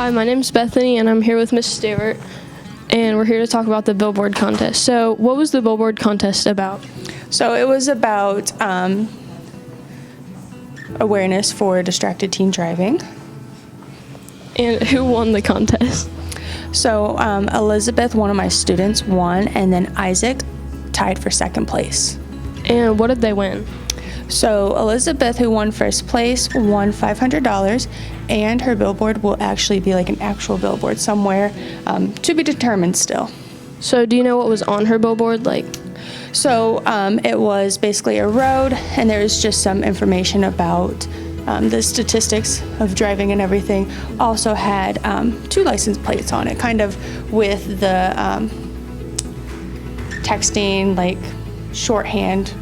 Hi, my name's Bethany, and I'm here with Miss Stewart, and we're here to talk about the billboard contest. So, what was the billboard contest about? So it was about awareness for distracted teen driving. And who won the contest? So Elizabeth, one of my students, won, and then Isaac tied for second place. And what did they win? So Elizabeth, who won first place, won $500, and her billboard will actually be like an actual billboard somewhere, to be determined still. So, do you know what was on her billboard? So it was basically a road, and there's just some information about the statistics of driving and everything. Also had 2 license plates on it, kind of with the texting, like shorthand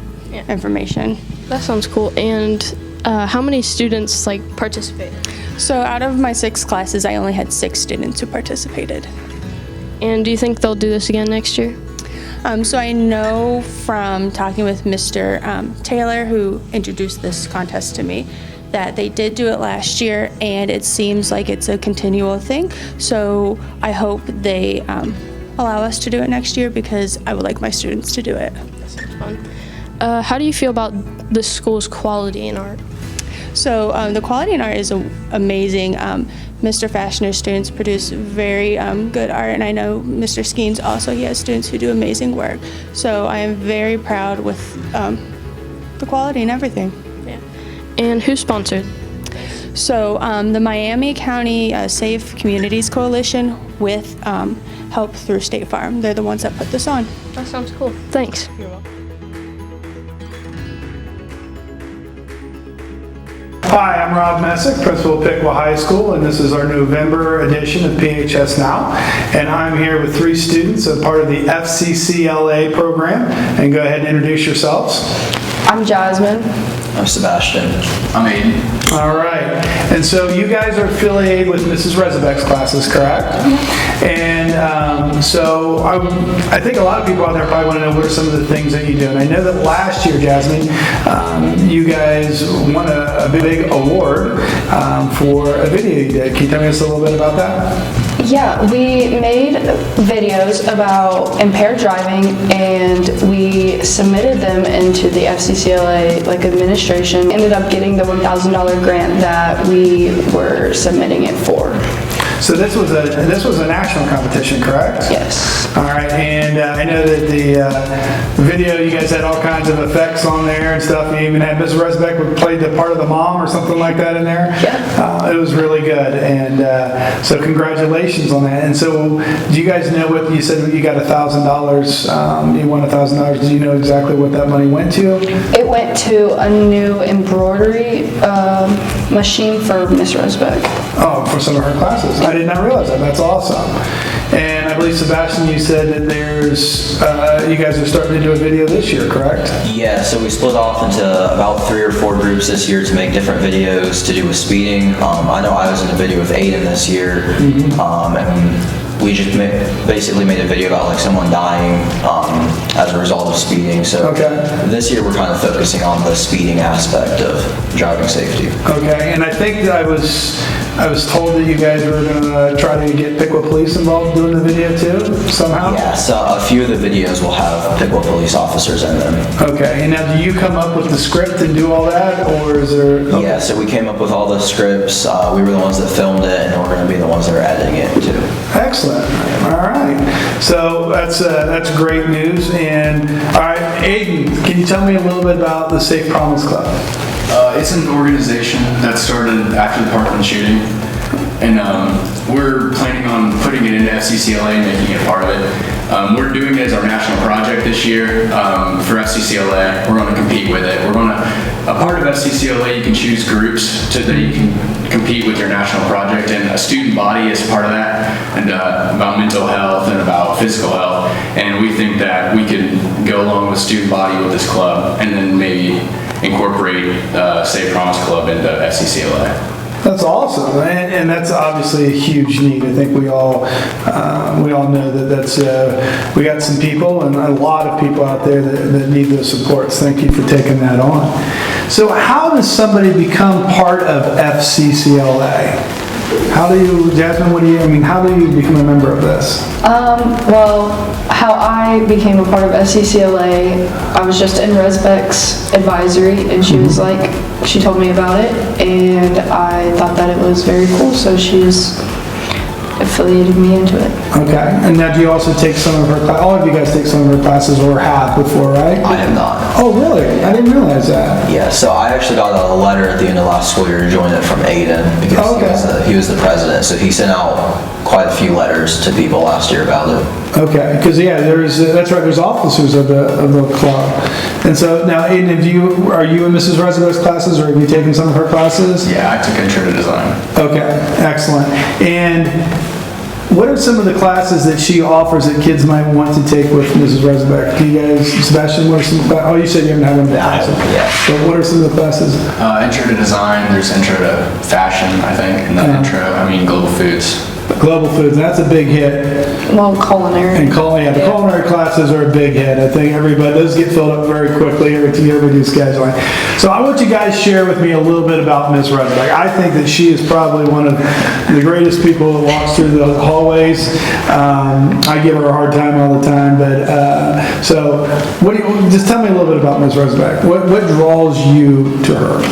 information. That sounds cool. And how many students participated? So out of my 6 classes, I only had 6 students who participated. And do you think they'll do this again next year? So I know from talking with Mr. Taylor, who introduced this contest to me, that they did do it last year, and it seems like it's a continual thing. So I hope they allow us to do it next year, because I would like my students to do it. That sounds fun. How do you feel about the school's quality in art? So the quality in art is amazing. Mr. Fashioner's students produce very good art, and I know Mr. Skeens also, he has students who do amazing work. So I am very proud with the quality and everything. Yeah. And who sponsored? So the Miami County Safe Communities Coalition with help through State Farm. They're the ones that put this on. That sounds cool. Thanks. You're welcome. Hi, I'm Rob Messick, principal of Piqua High School, and this is our November edition of PHS Now. And I'm here with 3 students, a part of the FCCLA program. And go ahead and introduce yourselves. I'm Jasmine. I'm Sebastian. I'm Aiden. All right. And so you guys are affiliated with Mrs. Rezabeck's classes, correct? And so I think a lot of people out there probably want to know what are some of the things that you do. And I know that last year, Jasmine, you guys won a big award for a video you did. Can you tell me just a little bit about that? Yeah, we made videos about impaired driving, and we submitted them into the FCCLA administration. Ended up getting the $1,000 grant that we were submitting it for. So this was a national competition, correct? Yes. All right, and I know that the video, you guys had all kinds of effects on there and stuff. You even had Ms. Resbeck played the part of the mom or something like that in there. Yeah. It was really good, and so congratulations on that. And so, do you guys know what you said? You got $1,000. You won $1,000. Do you know exactly what that money went to? It went to a new embroidery machine for Miss Resbeck. Oh, for some of her classes. I did not realize that. That's awesome. And I believe, Sebastian, you said that there's, you guys are starting to do a video this year, correct? Yeah, so we split off into about 3 or 4 groups this year to make different videos to do with speeding. I know I was in a video with Aiden this year, and we just basically made a video about someone dying as a result of speeding. So this year we're kind of focusing on the speeding aspect of driving safety. Okay, and I think that I was told that you guys were going to try to get Piqua Police involved doing the video too, somehow? Yeah, so a few of the videos will have Piqua police officers in them. Okay, and now do you come up with the script and do all that, or is there... Okay. Yeah, so we came up with all the scripts. We were the ones that filmed it, and we're going to be the ones that are editing it too. Excellent. All right. So that's great news. And all right, Aiden, can you tell me a little bit about the Safe Promise Club? It's an organization that started after the Parkland shooting, and we're planning on putting it into FCCLA and making it part of it. We're doing it as our national project this year for FCCLA. We're going to compete with it. A part of FCCLA, you can choose groups that you can compete with your national project, and a student body is part of that, and about mental health and about physical health. And we think that we could go along with student body with this club, and then maybe incorporate Safe Promise Club into FCCLA. That's awesome, and that's obviously a huge need. I think we all know that's we got some people and a lot of people out there that need those supports. Thank you for taking that on. So how does somebody become part of FCCLA? How do you, Jasmine, how do you become a member of this? Well, how I became a part of SCCLA, I was just in Resbec's advisory, and she was like, she told me about it, and I thought that it was very cool, so she just affiliated me into it. Okay, and now do you also take some of her, all of you guys take some of her classes or have before, right? I have not. Oh, really? I didn't realize that. Yeah, so I actually got a letter at the end of last school year to join it from Aiden because he was the president. So he sent out quite a few letters to people last year about it. Okay, because that's right, there's officers of the club. And so now, Aiden, are you in Mrs. Reservoir's classes, or have you taken some of her classes? Yeah, I took intro to design. Okay, excellent. And what are some of the classes that she offers that kids might want to take with Mrs. Reservoir? Do you guys, Sebastian, what are some classes? Oh, you said you haven't had one of the classes. Yeah. So what are some of the classes? Intro to design, there's intro to fashion, I think, and then global foods. Global foods, that's a big hit. Well, culinary. And the culinary classes are a big hit. I think those get filled up very quickly every time we do scheduling. So I want you guys to share with me a little bit about Ms. Redback. I think that she is probably one of the greatest people that walks through the hallways. I give her a hard time all the time, but so just tell me a little bit about Ms. Redback. What draws you to her?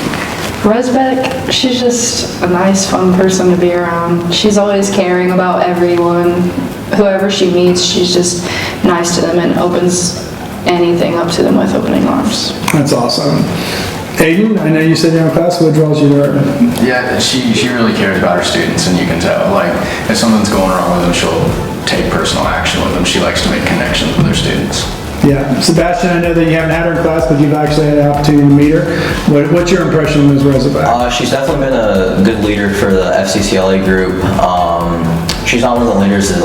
Resbec, she's just a nice, fun person to be around. She's always caring about everyone. Whoever she meets, she's just nice to them and opens anything up to them with opening arms. That's awesome. Aiden, I know you said you're in class. What draws you to her? Yeah, she really cares about her students, and you can tell. Like, if something's going wrong with them, she'll take personal action with them. She likes to make connections with her students. Yeah. Sebastian, I know that you haven't had her in class, but you've actually had an opportunity to meet her. What's your impression of Ms. Reservoir? She's definitely been a good leader for the FCCLA group. She's not one of the leaders that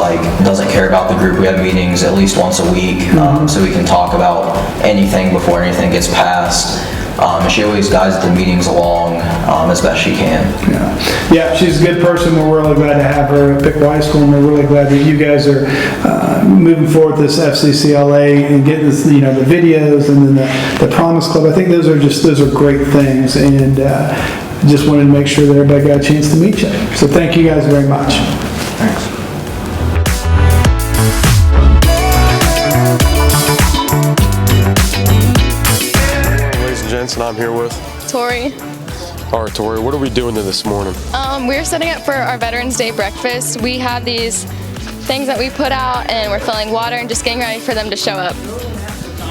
doesn't care about the group. We have meetings at least once a week, so we can talk about anything before anything gets passed. And she always guides the meetings along as best she can. Yeah, she's a good person. We're really glad to have her at Pickle High School, and we're really glad that you guys are moving forward with this FCCLA and getting this, the videos and then the Promise Club. I think those are great things, and just wanted to make sure that everybody got a chance to meet you. So thank you guys very much. Thanks. And I'm here with Tori. All right, Tori, what are we doing this morning? We're setting up for our Veterans Day breakfast. We have these things that we put out, and we're filling water and just getting ready for them to show up.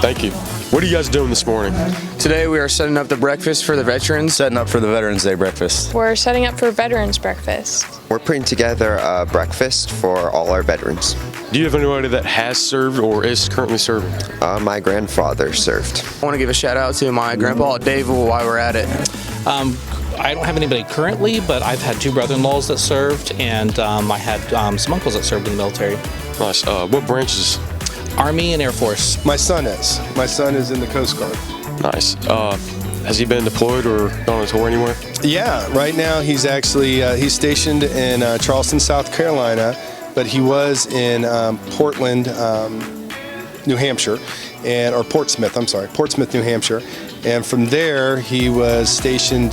Thank you. What are you guys doing this morning? Today we are setting up the breakfast for the veterans. Setting up for the Veterans Day breakfast. We're setting up for Veterans Breakfast. We're putting together a breakfast for all our veterans. Do you have anybody that has served or is currently serving? My grandfather served. I want to give a shout out to my grandpa Dave while we're at it. I don't have anybody currently, but I've had two brother-in-laws that served, and I had some uncles that served in the military. Nice. What branches? Army and Air Force. My son is in the Coast Guard. Nice. Has he been deployed or gone on a tour anywhere? Yeah, right now he's actually he's stationed in Charleston, South Carolina, but he was in Portland, New Hampshire, or Portsmouth, New Hampshire. And from there, he was stationed,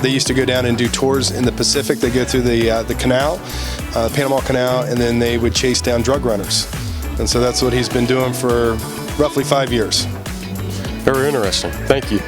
they used to go down and do tours in the Pacific. They go through the canal, Panama Canal, and then they would chase down drug runners. And so that's what he's been doing for roughly 5 years. Very interesting. Thank you.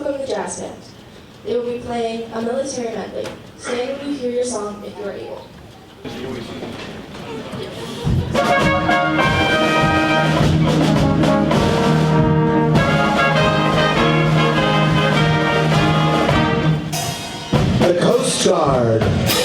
welcome the jazz band. They will be playing a military medley. Stand when you hear your song if you are able. The Coast Guard.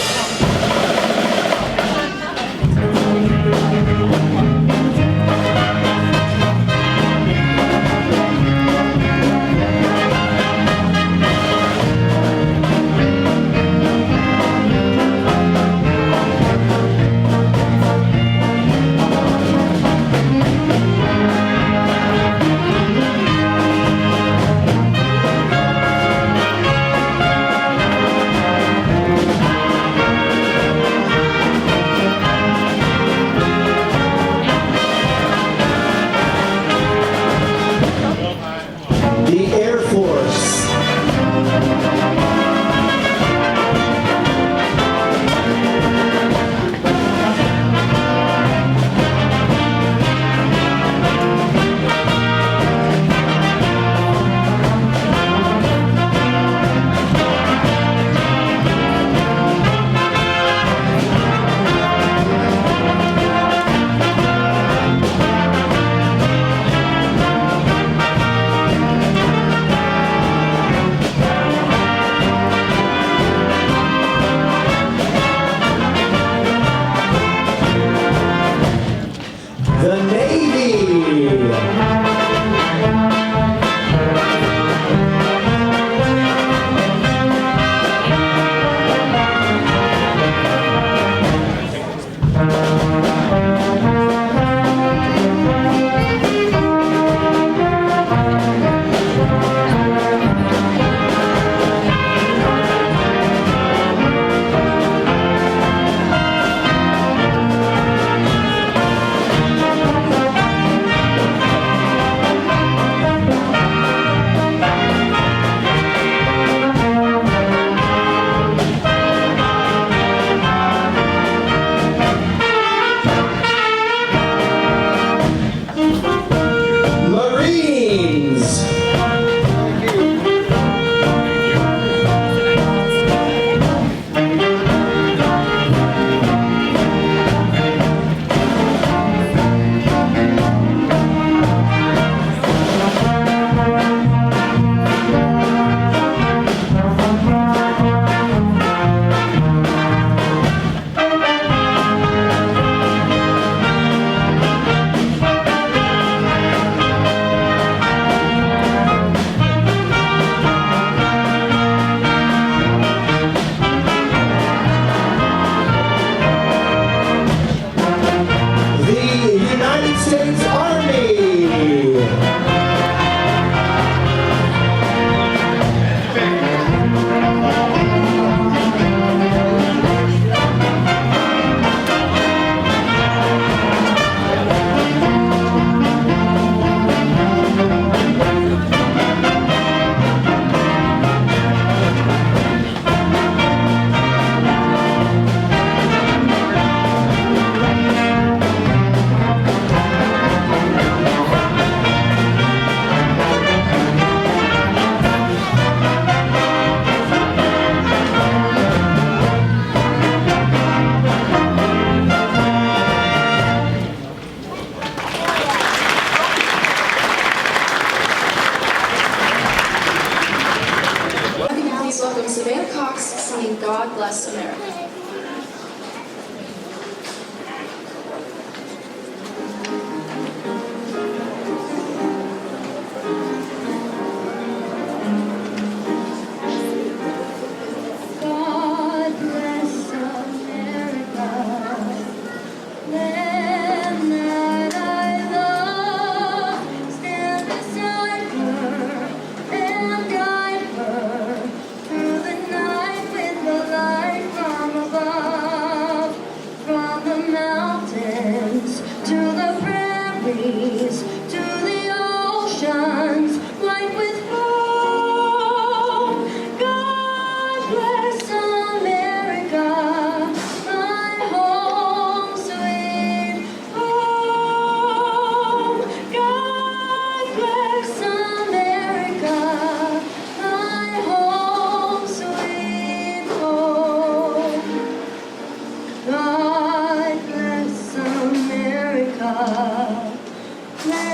Man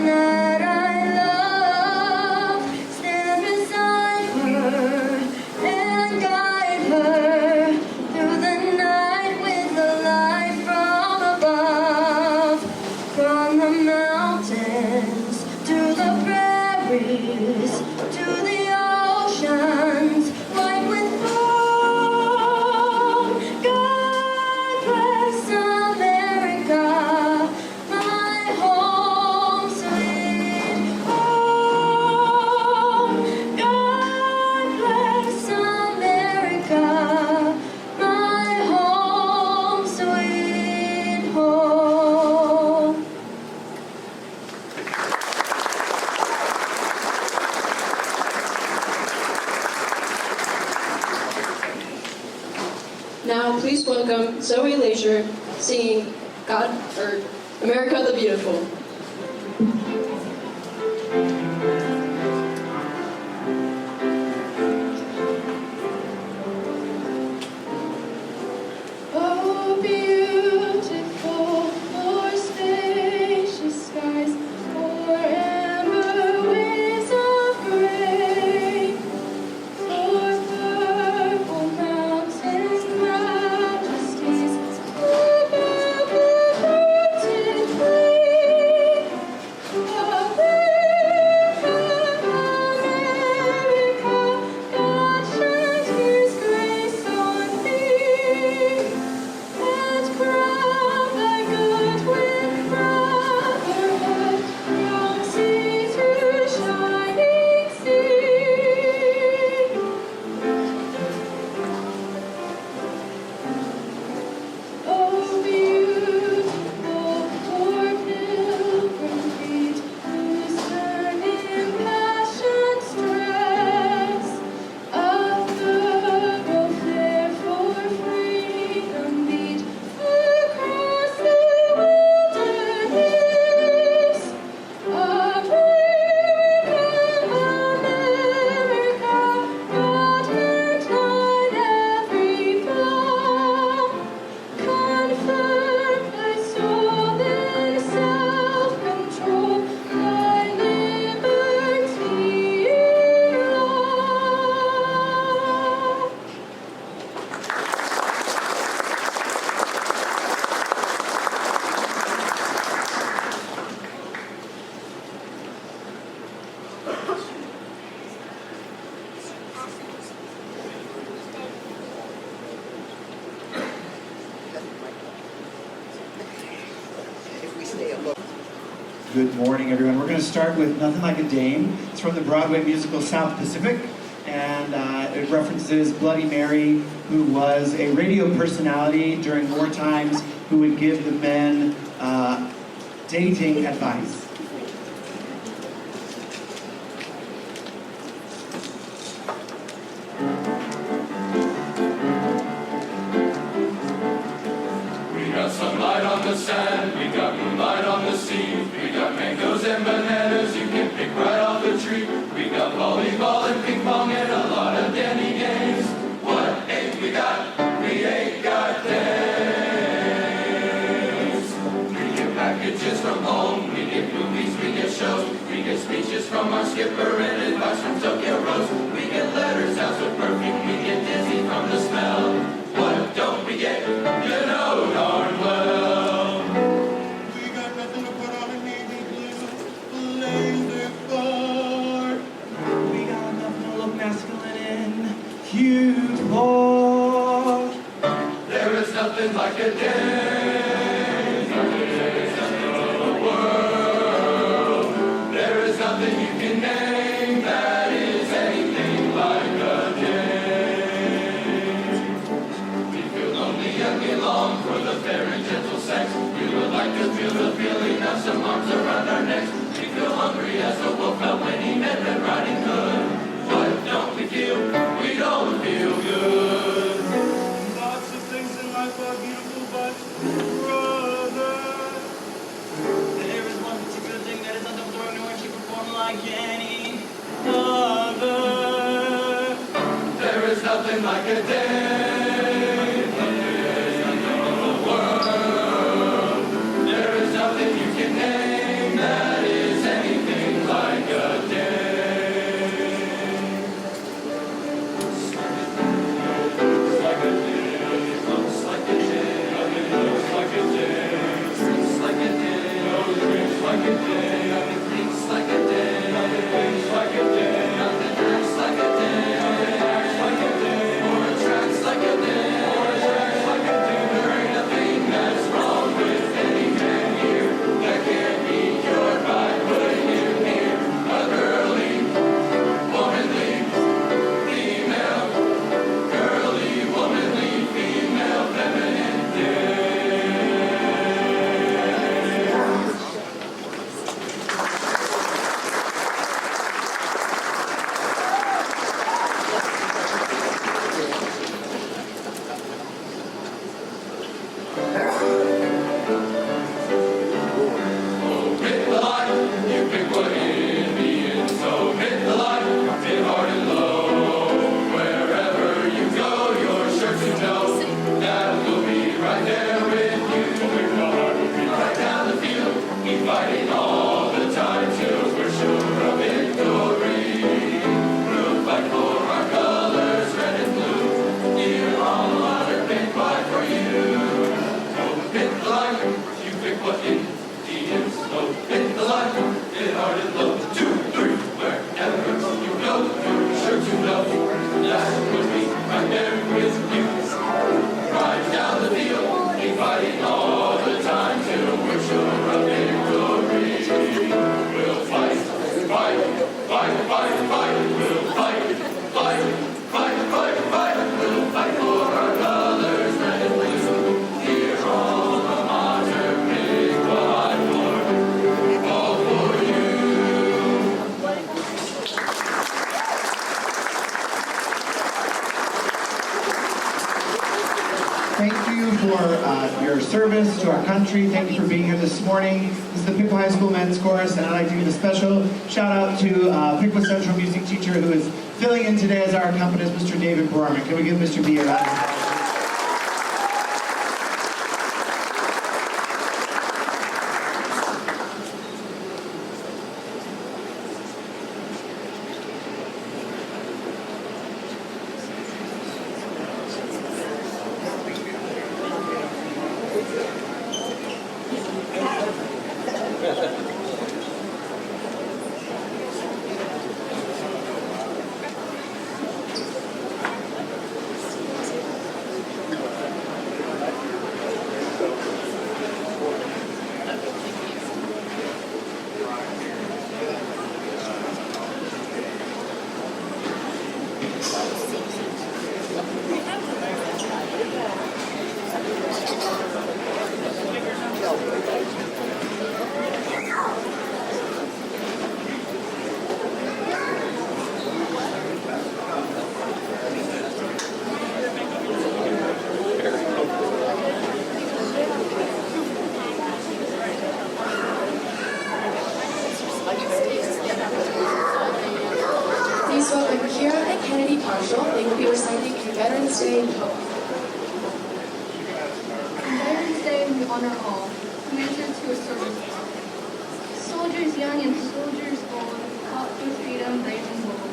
that I love, stand beside her and guide her through the night with the light from above. From the mountains to the prairies to the oceans, white with foam. God bless America, my home sweet home. God bless America, my home sweet home. Now, please welcome Zoe Leisure singing God or America the Beautiful. Oh, beautiful, for spacious skies, for amber waves of grain, for purple mountains, majesties, above the mountain plain. America, America, God shines His grace on thee, and crown thy good with brotherhood, from sea to shining sea. Oh, beautiful for pilgrim feet, whose turn in passion stress, a thoroughfare for freedom beat across the wilderness. America, America, God and light every flaw. Confirm thy soul in self-control, thy liberty in law. Good morning, everyone. We're going to start with Nothing Like a Dame. It's from the Broadway musical South Pacific, and it references Bloody Mary, who was a radio personality during war times who would give the men dating advice. We got sunlight on the sand, we got moonlight on the sea. We got mangoes and bananas you can pick right off the tree. We got volleyball and ping pong and a lot of dandy games. What ain't we got? We ain't got days. We get packages from home, we get movies, we get shows. We get speeches from our skipper and advice from Tokyo Rose. We get letters housed with perfume, we get dizzy from the smell. What don't we get? You know darn well. We got nothing to put on a navy blue blazer for. We got nothing to look masculine in, cute for. There is nothing like a day. There is nothing you can name that is anything like a day. We feel lonely and we long for the fair and gentle sex. We would like to feel the feeling of some arms around our necks. We feel hungry as a wolf felt when he met Red Riding Hood. What don't we feel? We don't feel good. Lots of things in life are beautiful, but brother, there is one particular thing that is undergoing nor she perform like any other. there is nothing like a day. There is nothing in the world. There what Indians know. In the life, in heart and love. 2, 3, wherever you go, you're sure to know that would be right there with you. Riding down the field, be fighting all the time till we're sure of victory. We'll fight, fight, fight, fight, fight. We'll fight, fight, fight, fight, fight. We'll fight for our colors, red and blue. Here alma mater, big wide war, all for you. Thank you for your service to our country. Thank you for being here this morning. This is the Piqua High School Men's Chorus, and I'd like to give a special shout out to Piqua Central music teacher who is filling in today as our accompanist, Mr. David Borman. Can we give Mr. B a round of applause? Please welcome Kira and Kennedy Marshall. They will be reciting Veterans Day poem. On Veterans Day, we honor all who answered to a service call. Soldiers young and soldiers old fought for freedom, brave and bold.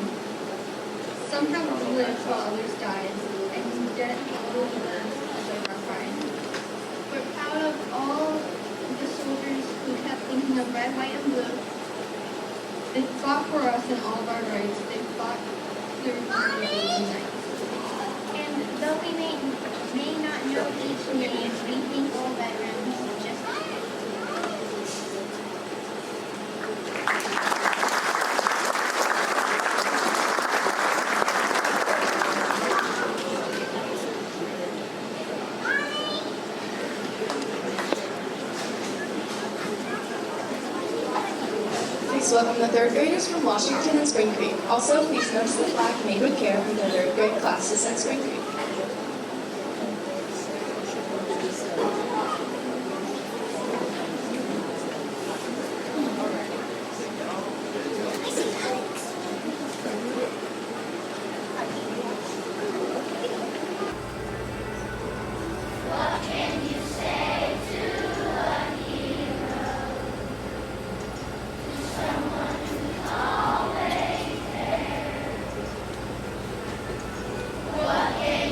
Some have lived while others died, and debt will live as they are pride. We're proud of all the soldiers who kept thinking of red, white, and blue. They fought for us and all of our rights. They fought through the night. And though we may not know each name, we think all veterans just Please welcome the third graders from Washington and Spring Creek. Also, please notice the plaque made with care from the third grade classes at Spring Creek. What can you say to a hero? Someone who's always there. What can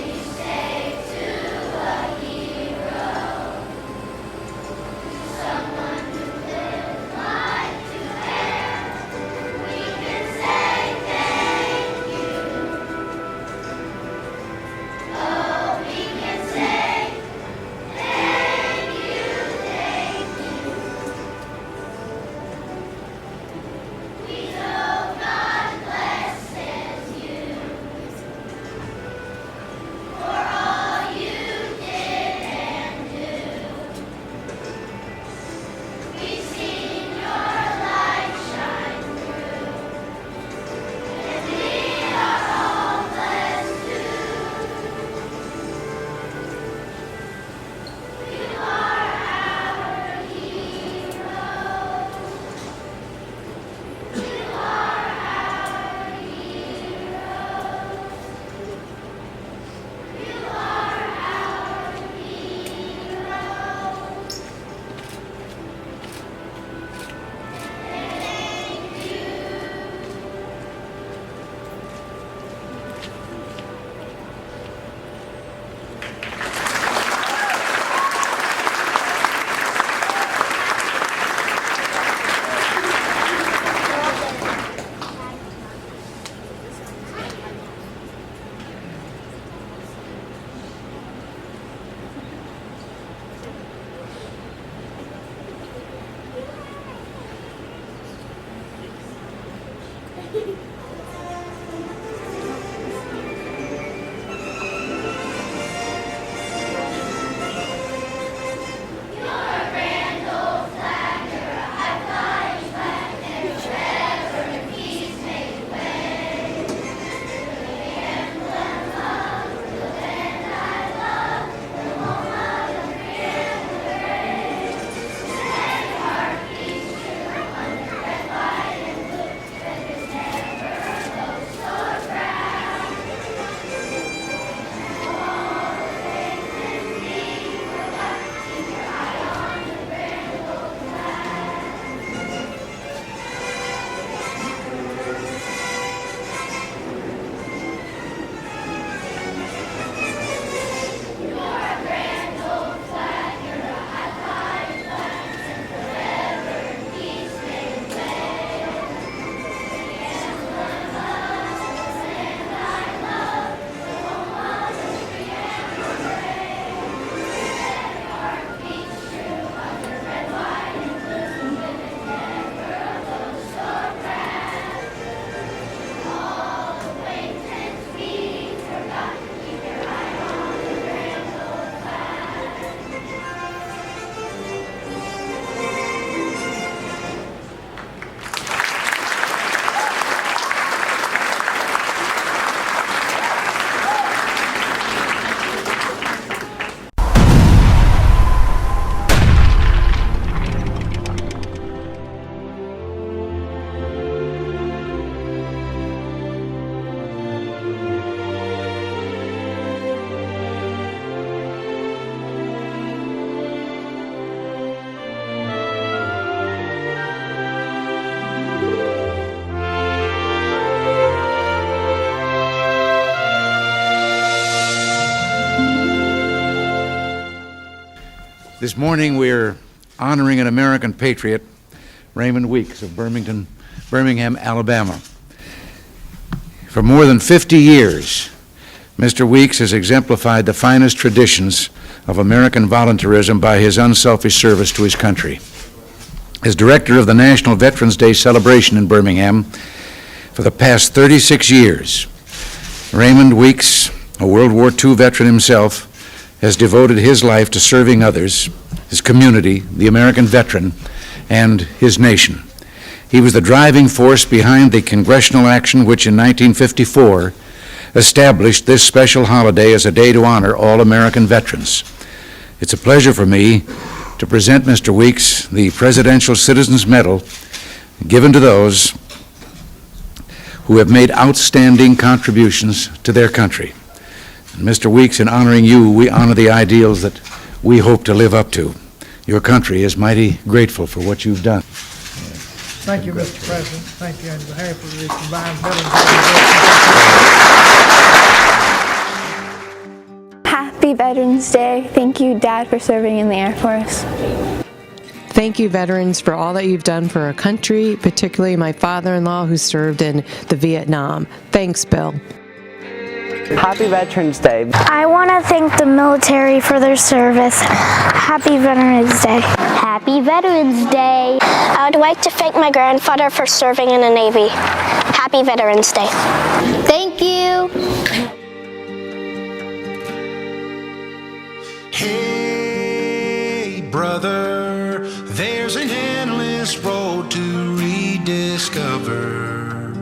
This morning we're honoring an American patriot, Raymond Weeks of Birmingham, Alabama. For more than 50 years, Mr. Weeks has exemplified the finest traditions of American volunteerism by his unselfish service to his country. As director of the National Veterans Day celebration in Birmingham for the past 36 years, Raymond Weeks, a World War II veteran himself, has devoted his life to serving others, his community, the American veteran, and his nation. He was the driving force behind the congressional action which in 1954 established this special holiday as a day to honor all American veterans. It's a pleasure for me to present Mr. Weeks the Presidential Citizens Medal given to those who have made outstanding contributions to their country. And Mr. Weeks, in honoring you, we honor the ideals that we hope to live up to. Your country is mighty grateful for what you've done. Thank you, Mr. President. Thank you on behalf of the combined veterans. Happy Veterans Day. Thank you, Dad, for serving in the Air Force. Thank you, veterans, for all that you've done for our country, particularly my father-in-law who served in the Vietnam. Thanks, Bill. Happy Veterans Day. I want to thank the military for their service. Happy Veterans Day. Happy Veterans Day. I would like to thank my grandfather for serving in the Navy. Happy Veterans Day. Thank you. Hey, brother, there's an endless road to rediscover.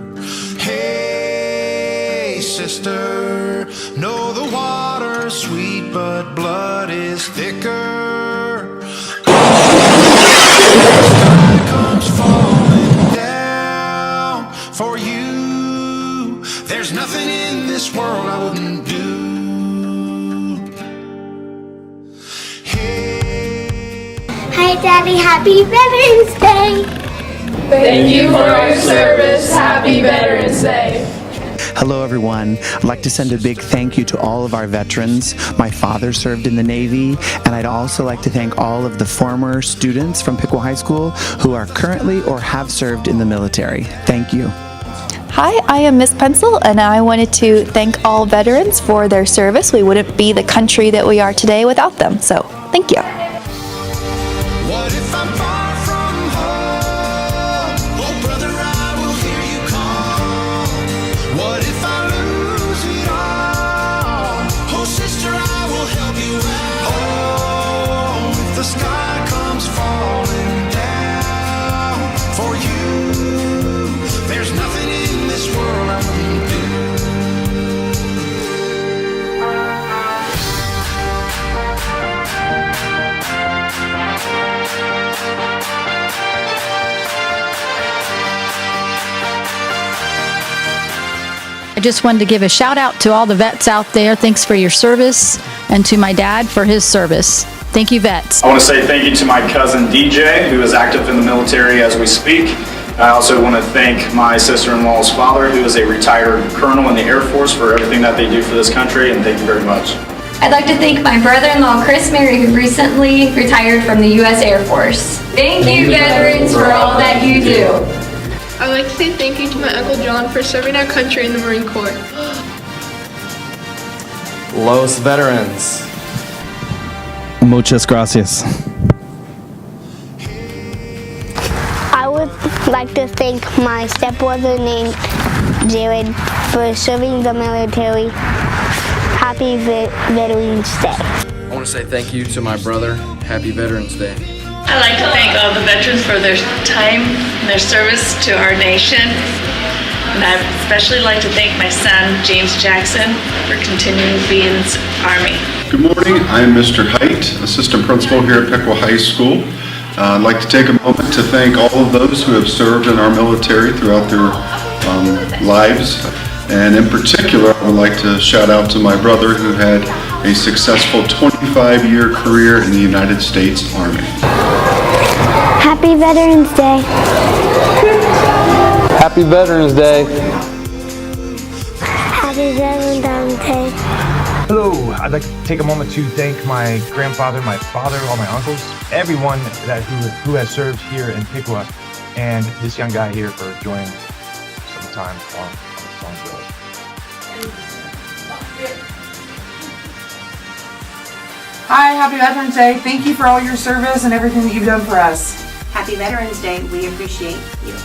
Hey, sister, know the water's sweet, but blood is thicker. Sky comes falling down for you. There's nothing in this world I wouldn't do. Hi, Daddy. Happy Veterans Day. Thank you for your service. Happy Veterans Day. Hello, everyone. I'd like to send a big thank you to all of our veterans. My father served in the Navy, and I'd also like to thank all of the former students from Piqua High School who are currently or have served in the military. Thank you. Hi, I am Miss Pencil, and I wanted to thank all veterans for their service. We wouldn't be the country that we are today without them, so thank you. What if I'm far from home? Oh, brother, I will hear you call. comes falling down for you. There's nothing in this world I wouldn't do. I just wanted to give a shout out to all the vets out there. Thanks for your service, and to my dad for his service. Thank you, vets. I want to say thank you to my cousin DJ, who is active in the military as we speak. I also want to thank my sister-in-law's father, who is a retired colonel in the Air Force, for everything that they do for this country, and thank you very much. I'd like to thank my brother-in-law, Chris Mary, who recently retired from the U.S. Air Force. Thank you, veterans, for all that you do. I'd like to say thank you to my Uncle John for serving our country in the Marine Corps. Los veterans. Muchas gracias. I would like to thank my stepbrother named Jared for serving the military. Happy Veterans Day. I want to say thank you to my brother. Happy Veterans Day. I'd like to thank all the veterans for their time and their service to our nation. And I'd especially like to thank my son, James Jackson, for continuing to be in the Army. Good morning. I'm Mr. Height, Assistant Principal here at Piqua High School. I'd like to take a moment to thank all of those who have served in our military throughout their lives. And in particular, I would like to shout out to my brother who had a successful 25-year career in the United States Army. Happy Veterans Day. Happy Veterans Day. Happy Veterans Day. Hello, I'd like to take a moment to thank my grandfather, my father, all my uncles, everyone who has served here in Piqua, and this young guy here for joining some time on responsibility. Hi, happy Veterans Day. Thank you for all your service and everything that you've done for us. Happy Veterans Day. We appreciate you.